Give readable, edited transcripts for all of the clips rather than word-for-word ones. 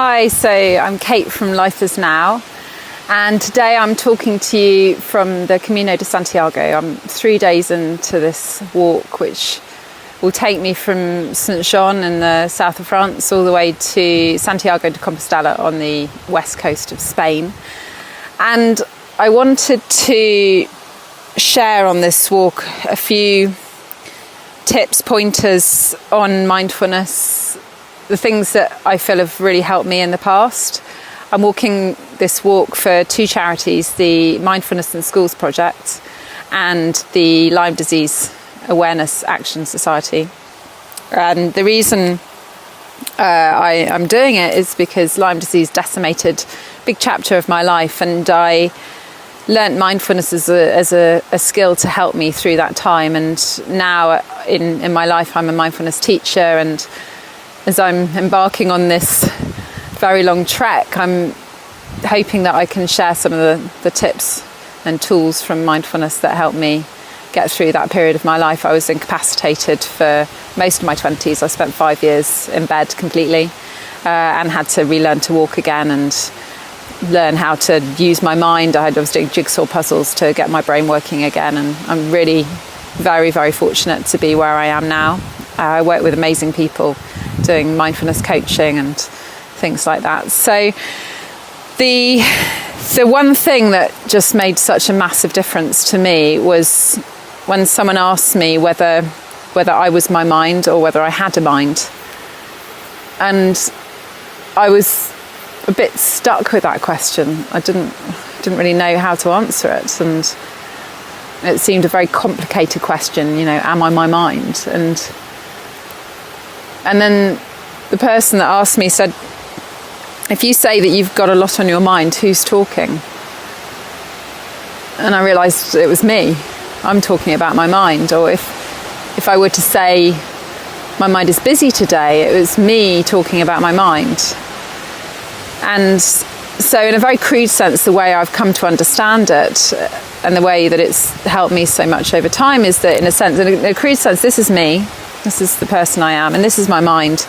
Hi, so I'm Kate from Life Is Now, and today I'm talking to you from the Camino de Santiago. I'm 3 days into this walk, which will take me from St. Jean in the south of France all the way to Santiago de Compostela on the west coast of Spain. And I wanted to share on this walk a few tips, pointers on mindfulness, the things that I feel have really helped me in the past. I'm walking this walk for two charities, the Mindfulness in Schools project and the Lyme Disease Awareness Action Society. And the reason I'm doing it is because Lyme disease decimated a big chapter of my life, and I learnt mindfulness as a skill to help me through that time. And now in my life I'm a mindfulness teacher, and as I'm embarking on this very long trek, I'm hoping that I can share some of the tips and tools from mindfulness that helped me get through that period of my life. I was incapacitated for most of my 20s. I spent 5 years in bed completely and had to relearn to walk again and learn how to use my mind. I was doing jigsaw puzzles to get my brain working again, and I'm really very, very fortunate to be where I am now. I work with amazing people doing mindfulness coaching and things like that. So the one thing that just made such a massive difference to me was when someone asked me whether I was my mind or whether I had a mind. And I was a bit stuck with that question. I didn't really know how to answer it, and it seemed a very complicated question, am I my mind? And then the person that asked me said, if you say that you've got a lot on your mind, who's talking? And I realised it was me. I'm talking about my mind. Or if I were to say my mind is busy today, it was me talking about my mind. And so in a very crude sense, the way I've come to understand it and the way that it's helped me so much over time is that in a crude sense, this is me. This is the person I am, and this is my mind.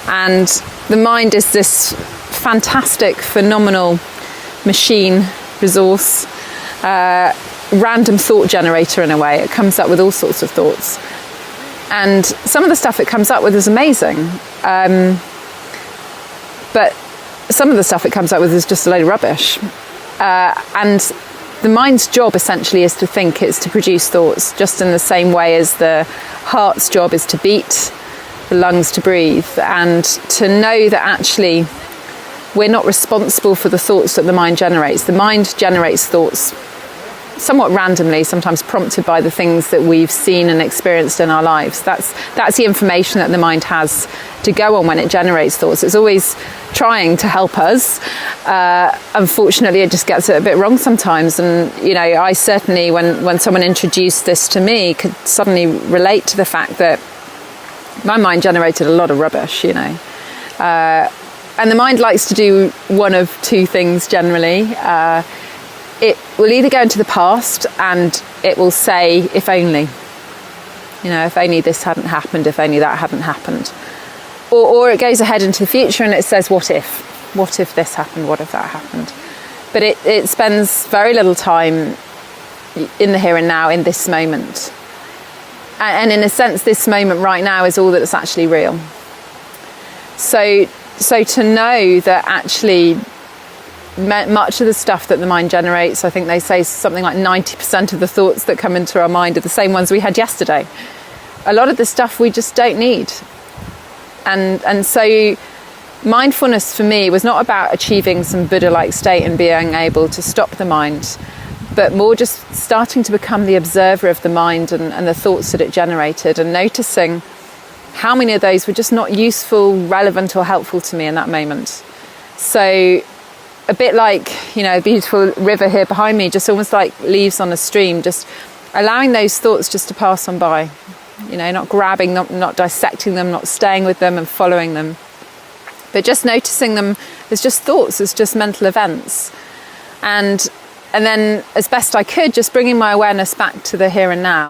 And the mind is this fantastic, phenomenal machine, resource, random thought generator in a way. It comes up with all sorts of thoughts. And some of the stuff it comes up with is amazing. But some of the stuff it comes up with is just a load of rubbish. And the mind's job essentially is to think, it's to produce thoughts, just in the same way as the heart's job is to beat, the lungs to breathe, and to know that actually we're not responsible for the thoughts that the mind generates. The mind generates thoughts somewhat randomly, sometimes prompted by the things that we've seen and experienced in our lives. That's the information that the mind has to go on when it generates thoughts. It's always trying to help us. Unfortunately, it just gets it a bit wrong sometimes. And, I certainly, when someone introduced this to me, could suddenly relate to the fact that my mind generated a lot of rubbish, And the mind likes to do one of two things generally. It will either go into the past and it will say, if only, if only this hadn't happened, if only that hadn't happened. Or it goes ahead into the future and it says, what if this happened, what if that happened? But it spends very little time in the here and now, in this moment. And in a sense, this moment right now is all that's actually real. So to know that actually much of the stuff that the mind generates, I think they say something like 90% of the thoughts that come into our mind are the same ones we had yesterday. A lot of the stuff we just don't need. And so mindfulness for me was not about achieving some Buddha-like state and being able to stop the mind, but more just starting to become the observer of the mind and the thoughts that it generated, and noticing how many of those were just not useful, relevant or helpful to me in that moment. So a bit like, a beautiful river here behind me, just almost like leaves on a stream, just allowing those thoughts just to pass on by, not grabbing them, not dissecting them, not staying with them and following them, but just noticing them as just thoughts, as just mental events. And then as best I could, just bringing my awareness back to the here and now.